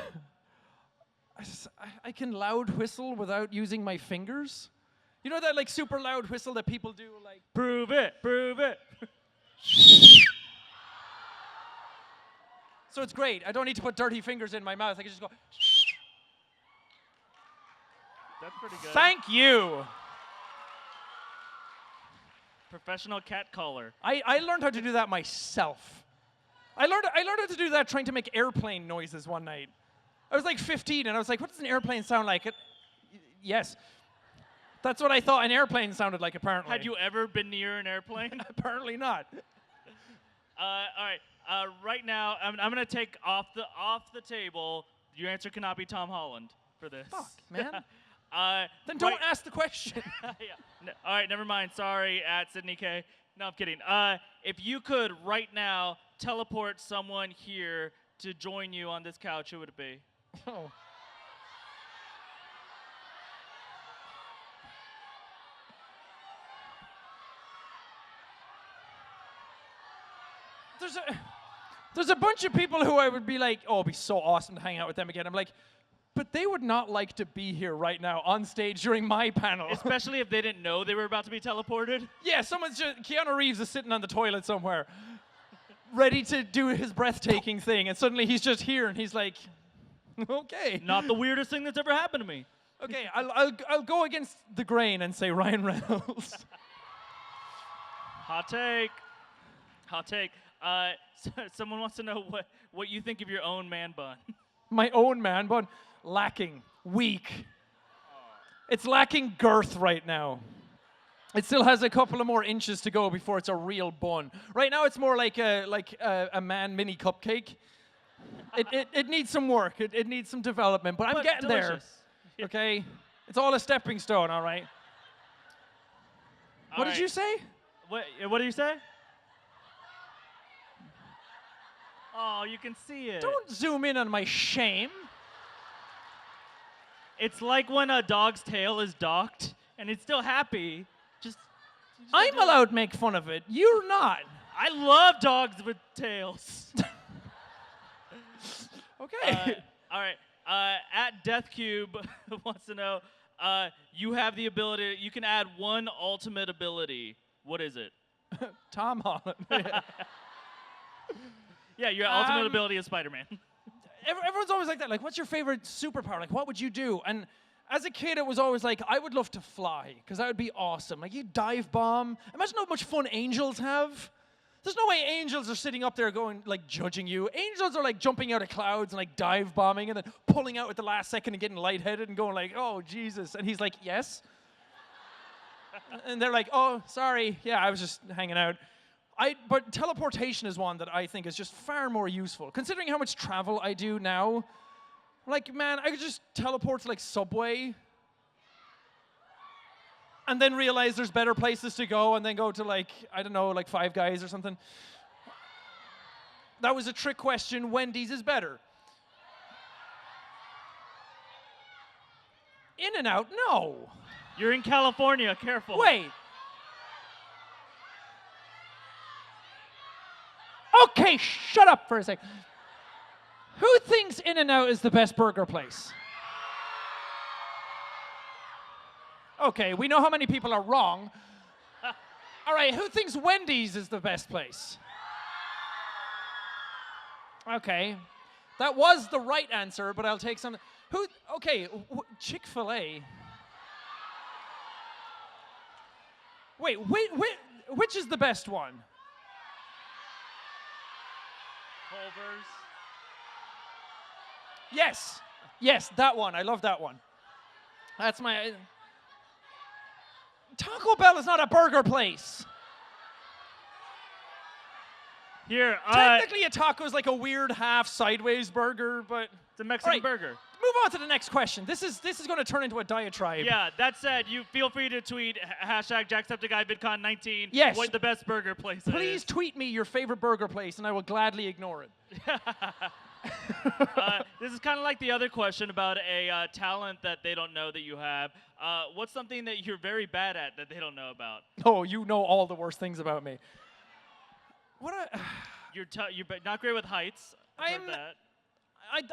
can loud whistle without using my fingers. You know that like super loud whistle that people do, like prove it, prove it. So it's great. I don't need to put dirty fingers in my mouth. I can just go. That's pretty good. Thank you. Professional cat caller. I learned how to do that myself. I learned how to do that trying to make airplane noises one night. I was like 15, and I was like, what does an airplane sound like? Yes. That's what I thought an airplane sounded like, apparently. Had you ever been near an airplane? Apparently not. All right. Right now, I'm going to take off the table. Your answer cannot be Tom Holland for this. Fuck, man. Then Right. don't ask the question. Yeah. All right, never mind. Sorry, @Sydney K. No, I'm kidding. If you could right now teleport someone here to join you on this couch, who would it be? Oh. There's a bunch of people who I would be like, oh, it'd be so awesome to hang out with them again. I'm like, but they would not like to be here right now on stage during my panel. Especially if they didn't know they were about to be teleported. Yeah, Keanu Reeves is sitting on the toilet somewhere, ready to do his breathtaking thing, and suddenly he's just here, and he's like, okay. Not the weirdest thing that's ever happened to me. Okay, I'll go against the grain and say Ryan Reynolds. Hot take. Hot take. Someone wants to know what you think of your own man bun. My own man bun, lacking, weak. It's lacking girth right now. It still has a couple of more inches to go before it's a real bun. Right now, it's more like a man mini cupcake. It needs some work. It needs some development, but I'm getting delicious. there. Okay, it's all a stepping stone. All right. What did you say? What did you say? Oh, you can see it. Don't zoom in on my shame. It's like when a dog's tail is docked and it's still happy. Just I'm allowed to make fun of it. You're not. I love dogs with tails. Okay. All right. At DeathCube wants to know, you have the ability, you can add one ultimate ability. What is it? Tom Holland. Yeah, your ultimate ability is Spider-Man. Everyone's always like that. Like, what's your favorite superpower? Like, what would you do? And as a kid, it was always like, I would love to fly, because that would be awesome. Like, you dive bomb. Imagine how much fun angels have. There's no way angels are sitting up there going, like, judging you. Angels are, like, jumping out of clouds and, like, dive bombing and then pulling out at the last second and getting lightheaded and going like, oh, Jesus. And he's like, yes. And they're like, oh, sorry. Yeah, I was just hanging out. But teleportation is one that I think is just far more useful. Considering how much travel I do now, like, man, I could just teleport to, like, Subway and then realize there's better places to go and then go to, like, I don't know, like Five Guys or something. That was a trick question. Wendy's is better. In-N-Out, no. You're in California, careful. Wait. Okay, shut up for a sec. Who thinks In-N-Out is the best burger place? Okay, we know how many people are wrong. All right, who thinks Wendy's is the best place? Okay, that was the right answer, but I'll take some. Okay, Chick-fil-A. Wait, which is the best one? Culver's. Yes, that one. I love that one. That's my... Taco Bell is not a burger place. Here, technically a taco is like a weird half sideways burger, but it's a Mexican right, burger. Move on to the next question. This is going to turn into a diatribe. Yeah, that said, you feel free to tweet hashtag Jacksepticeye VidCon 19. Yes. What the best burger place is. Please tweet me your favorite burger place, and I will gladly ignore it. This is kind of like the other question about a talent that they don't know that you have. What's something that you're very bad at that they don't know about? Oh, you know all the worst things about me. You're not great with heights. I've heard that.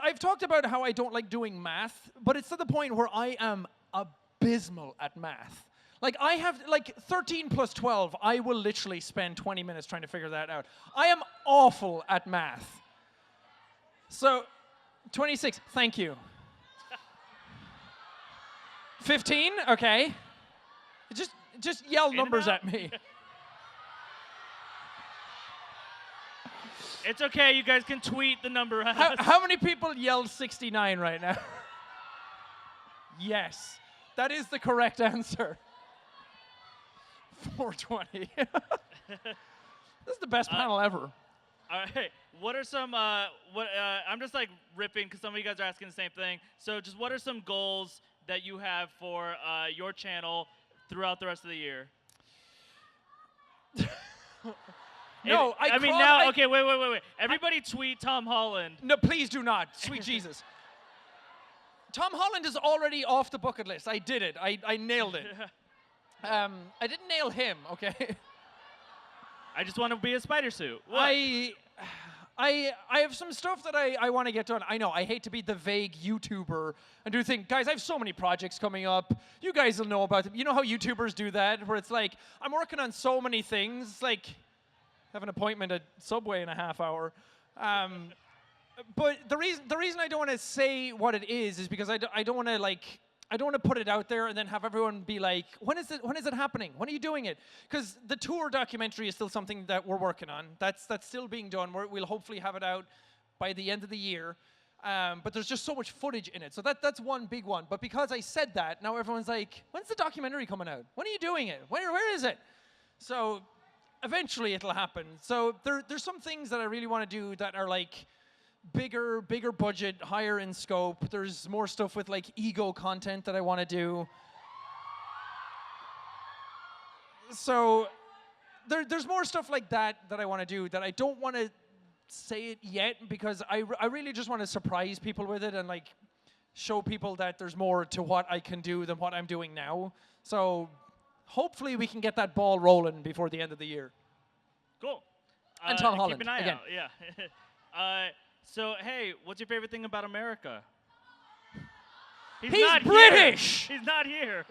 I've talked about how I don't like doing math, but it's to the point where I am abysmal at math. Like, I have, like, 13 plus 12, I will literally spend 20 minutes trying to figure that out. I am awful at math. So, 26, thank you. 15, okay. Just yell numbers at me. It's okay, you guys can tweet the number at us. How many people yelled 69 right now? Yes, that is the correct answer. 420. This is the best panel ever. All right, what are some, I'm just like ripping because some of you guys are asking the same thing. So just what are some goals that you have for your channel throughout the rest of the year? No, okay, wait. Everybody tweet Tom Holland. No, please do not. Sweet Jesus. Tom Holland is already off the bucket list. I did it. I nailed it. I didn't nail him, okay? I just want to be a spider suit. What? I have some stuff that I want to get done. I know, I hate to be the vague YouTuber and do think, guys, I have so many projects coming up. You guys will know about them. You know how YouTubers do that, where it's like, I'm working on so many things, like have an appointment at Subway in a half hour. But the reason I don't want to say what it is because I don't want to like, I don't want to put it out there and then have everyone be like, when is it happening? When are you doing it? Because the tour documentary is still something that we're working on. That's still being done. We'll hopefully have it out by the end of the year. But there's just so much footage in it. So that's one big one. But because I said that, now everyone's like, when's the documentary coming out? When are you doing it? Where is it? So eventually it'll happen. So there's some things that I really want to do that are like bigger budget, higher in scope. There's more stuff with like ego content that I want to do. So there's more stuff like that I want to do that I don't want to say it yet because I really just want to surprise people with it and like show people that there's more to what I can do than what I'm doing now. So hopefully we can get that ball rolling before the end of the year. Cool. And Tom Holland, Keep an eye again. out. Yeah. So, hey, what's your favorite thing about America? He's not British! Here. He's not here.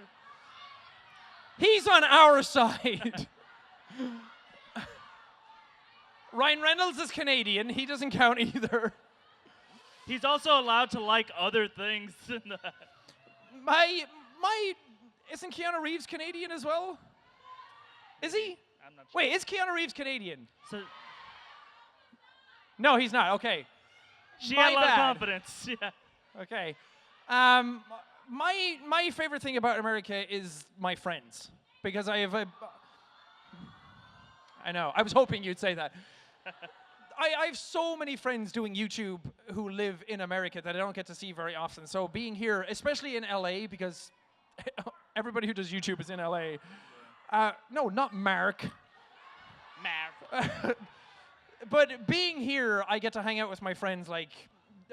He's on our side. Ryan Reynolds is Canadian. He doesn't count either. He's also allowed to like other things than that. Isn't Keanu Reeves Canadian as well? Is he? I'm not sure. Wait, is Keanu Reeves Canadian? So No, he's not. Okay. she My had a lot of bad. confidence. Yeah. Okay. My favorite thing about America is my friends, because I have a. I know. I was hoping you'd say that. I have so many friends doing YouTube who live in America that I don't get to see very often. So being here, especially in LA, because everybody who does YouTube is in LA. No, not Mark. But being here, I get to hang out with my friends like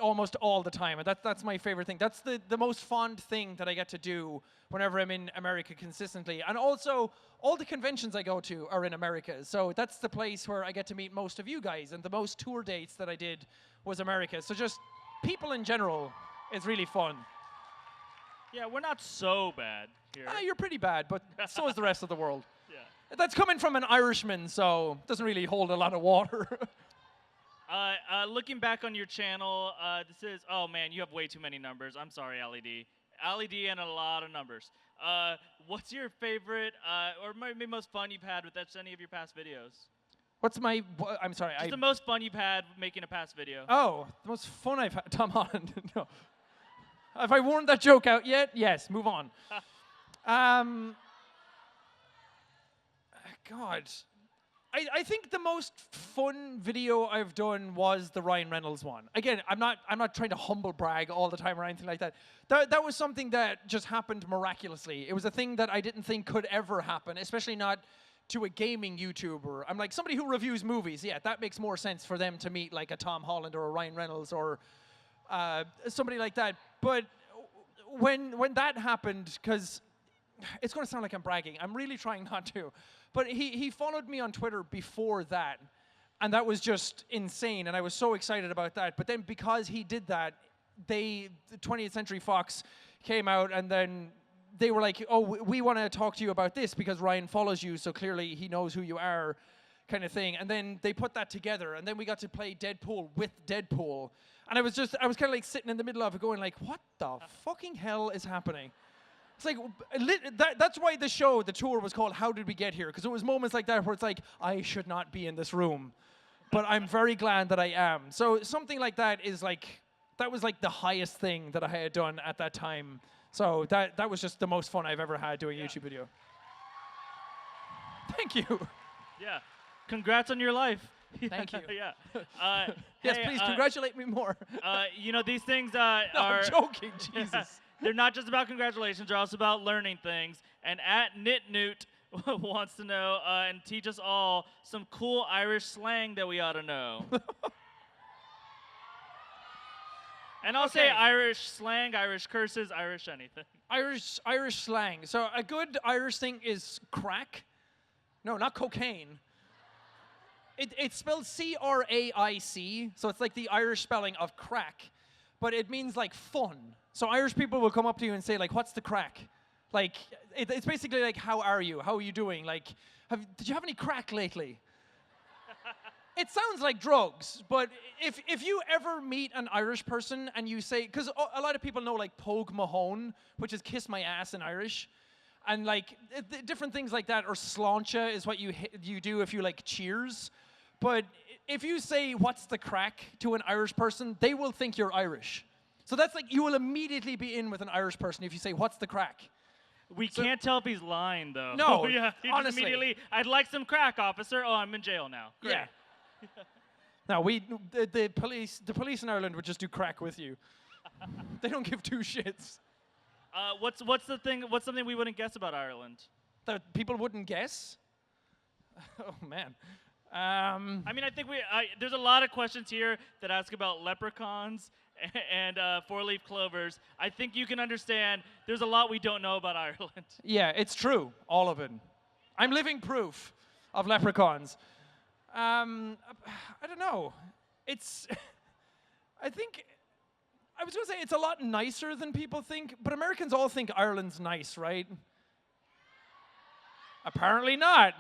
almost all the time, and that's my favorite thing. That's the most fond thing that I get to do whenever I'm in America consistently. And also, all the conventions I go to are in America, so that's the place where I get to meet most of you guys, and the most tour dates that I did was America. So just people in general is really fun. Yeah, we're not so bad here. You're pretty bad, but so is the rest of the world. Yeah. That's coming from an Irishman, so it doesn't really hold a lot of water. Looking back on your channel, this is, oh man, you have way too many numbers. I'm sorry, LED. LED and a lot of numbers. What's your favorite, or maybe most fun you've had with any of your past videos? What's my, I'm sorry. Just the most fun you've had making a past video. Oh, the most fun I've had, Tom Holland. No. Have I worn that joke out yet? Yes, move on. God. I think the most fun video I've done was the Ryan Reynolds one. Again, I'm not trying to humble brag all the time or anything like that. That was something that just happened miraculously. It was a thing that I didn't think could ever happen, especially not to a gaming YouTuber. I'm like, somebody who reviews movies, yeah, that makes more sense for them to meet like a Tom Holland or a Ryan Reynolds or somebody like that. But when that happened, because it's going to sound like I'm bragging. I'm really trying not to. But he followed me on Twitter before that, and that was just insane, and I was so excited about that. But then because he did that, the 20th Century Fox came out, and then they were like, oh, we want to talk to you about this because Ryan follows you, so clearly he knows who you are, kind of thing. And then they put that together, and then we got to play Deadpool with Deadpool. And I was kind of like sitting in the middle of it going like, what the fucking hell is happening? It's like, that's why the tour was called How Did We Get Here? Because it was moments like that where it's like, I should not be in this room, but I'm very glad that I am. So something like that is like, that was like the highest thing that I had done at that time. So that was just the most fun I've ever had doing a YouTube video. Thank you. Yeah. Congrats on your life. Thank you. Yeah. Yes, hey, please congratulate me more. You know, these things No, are... I'm joking, Jesus. They're not just about congratulations, they're also about learning things. And @KnitNewt wants to know and teach us all some cool Irish slang that we ought to know. And I'll say Irish slang, Irish curses, Irish anything. Irish slang. So a good Irish thing is crack. No, not cocaine. It's spelled C-R-A-I-C, so it's like the Irish spelling of crack, but it means like fun. So Irish people will come up to you and say like, what's the crack? Like, it's basically like, how are you? How are you doing? Like, did you have any crack lately? It sounds like drugs, but if you ever meet an Irish person and you say, because a lot of people know like Pogue Mahone, which is kiss my ass in Irish, and like different things like that, or sláinte is what you do if you like cheers. But if you say what's the crack to an Irish person, they will think you're Irish. So that's like, you will immediately be in with an Irish person if you say what's the crack. We can't tell if he's lying though. No, yeah, honestly. Immediately, I'd like some crack, officer. Oh, I'm in jail now. Great. Yeah. Now the police in Ireland would just do crack with you. They don't give two shits. What's something we wouldn't guess about Ireland? That people wouldn't guess? Oh man. I mean, I think there's a lot of questions here that ask about leprechauns and four-leaf clovers, I think you can understand there's a lot we don't know about Ireland. Yeah, it's true, all of it. I'm living proof of leprechauns. I don't know. It's, I think, I was going to say it's a lot nicer than people think, but Americans all think Ireland's nice, right? Apparently not.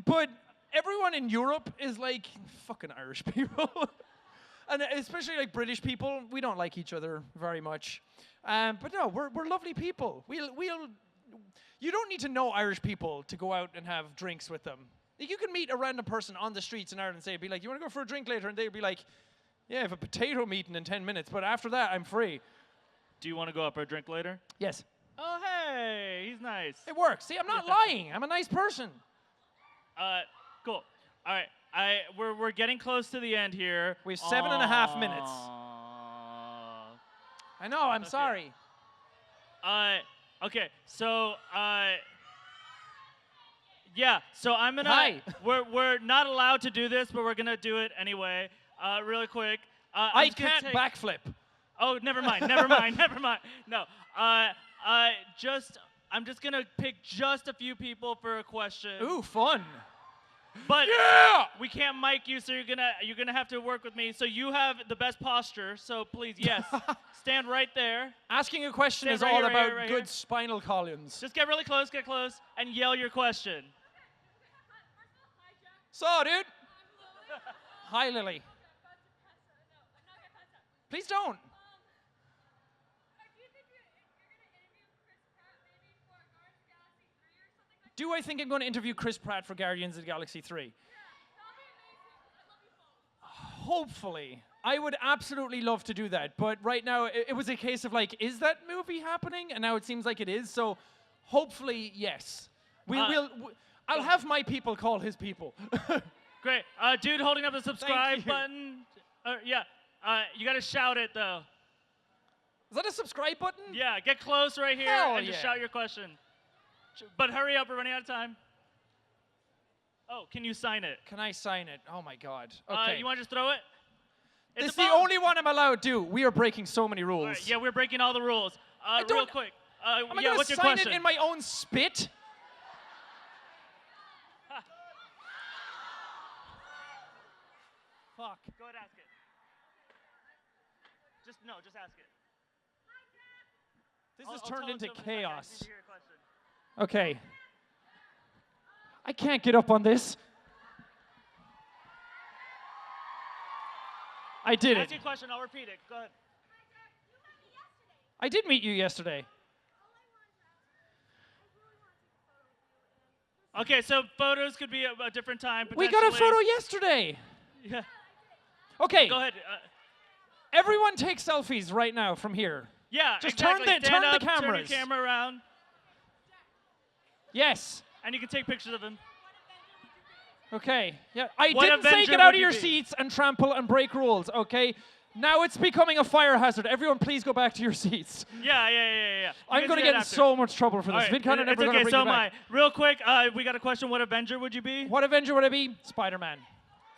But everyone in Europe is like fucking Irish people. And especially like British people, we don't like each other very much. But no, we're lovely people. You don't need to know Irish people to go out and have drinks with them. Like, you can meet a random person on the streets in Ireland and say, be like, you want to go for a drink later? And they'd be like, yeah, I have a potato meeting in 10 minutes, but after that, I'm free. Do you want to go out for a drink later? Yes. Oh, hey, he's nice. It works. See, I'm not lying. I'm a nice person. Cool. All right, we're getting close to the end here. We have 7.5 minutes. I know. I'm sorry. Okay. So, yeah. So I'm gonna. Hi. We're not allowed to do this, but we're gonna do it anyway. Really quick. I can't backflip. Oh, never mind. Never mind. Never mind. No. I'm just gonna pick just a few people for a question. Ooh, fun. But yeah! We can't mic you, so you're gonna have to work with me. So you have the best posture. So please, yes, stand right there. Asking a question Stand is right all here, about right good here. spinal columns. Just get really close, and yell your question. So, dude. Hi, Lily. Please don't. Do I think I'm going to interview Chris Pratt for Guardians of the Galaxy 3? Hopefully. I would absolutely love to do that. But right now, it was a case of like, is that movie happening? And now it seems like it is. So hopefully, yes. I'll have my people call his people. Great. Dude holding up the subscribe button. Yeah. You got to shout it, though. Is that a subscribe button? Yeah. Get close right here and just shout your question. But hurry up, we're running out of time. Oh, can you sign it? Can I sign it? Oh my God. Okay. You want to just throw it? This is the only one I'm allowed to do. We are breaking so many rules. Right, yeah, we're breaking all the rules. Real quick. Am I yeah, going what's to your sign question? it in my own spit? Fuck. Go ahead, ask it. Just ask it. This has turned into chaos. chaos. Okay. I can't get up on this. I did it. Ask your question, I'll repeat it. Go ahead. I did meet you yesterday. Okay, so photos could be a different time. We got a photo yesterday. Yeah. Okay. Go ahead. Everyone take selfies right now from here. Yeah, just exactly. turn the cameras. cameras. Turn your camera around. Yes. And you can take pictures of him. Okay. Yeah. I What didn't say Avenger get out would of you your be? seats and trample and break rules. Okay. Now it's becoming a fire hazard. Everyone, please go back to your seats. Yeah. I'm going to get in so much trouble for this. Right. VidCon It's never okay, bring so me am I. back. Real quick, we got a question. What Avenger would you be? What Avenger would I be? Spider-Man.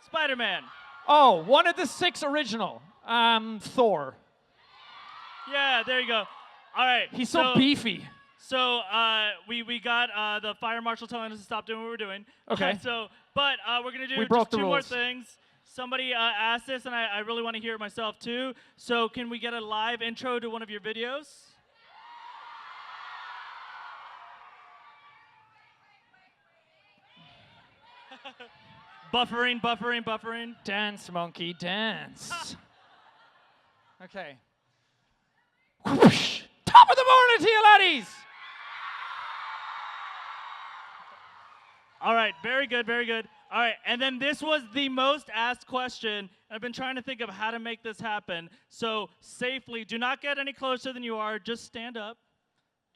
Spider-Man. Oh, one of the 6 original. Thor. Yeah, there you go. All right. He's so beefy. So we got the fire marshal telling us to stop doing what we're doing. Okay. But we're gonna do We broke just the two more rules. things. Somebody asked this, and I really want to hear it myself too. So can we get a live intro to one of your videos? Buffering. Dance, monkey, dance. Okay. Whoosh. Top of the morning to you, laddies! All right, very good. All right, and then this was the most asked question. I've been trying to think of how to make this happen. So safely, do not get any closer than you are. Just stand up.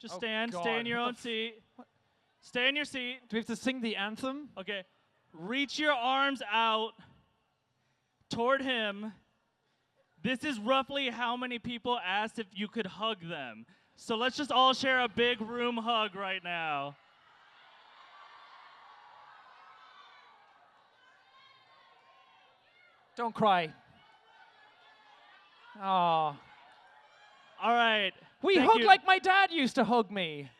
Just stand. God. Stay in your own seat. Stay in your seat. Do we have to sing the anthem? Okay. Reach your arms out toward him. This is roughly how many people asked if you could hug them. So let's just all share a big room hug right now. Don't cry. Oh. All right. We Thank hug you. like my dad used to hug me.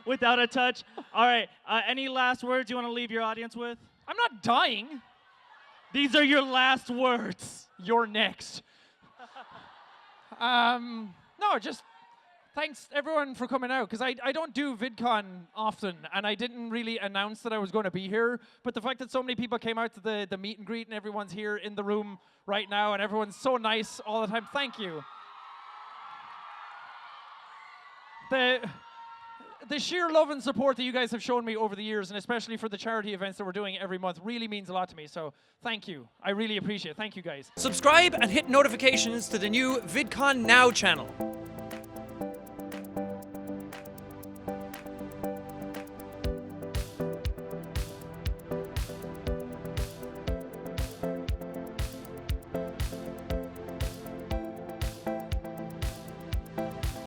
Without a touch. All right. Any last words you want to leave your audience with? I'm not dying. These are your last words. You're next. No, just thanks everyone for coming out, because I don't do VidCon often, and I didn't really announce that I was going to be here, but the fact that so many people came out to the meet and greet and everyone's here in the room right now and everyone's so nice all the time, thank you. The sheer love and support that you guys have shown me over the years, and especially for the charity events that we're doing every month, really means a lot to me, so thank you. I really appreciate it. Thank you, guys. Subscribe and hit notifications to the new VidCon NOW channel.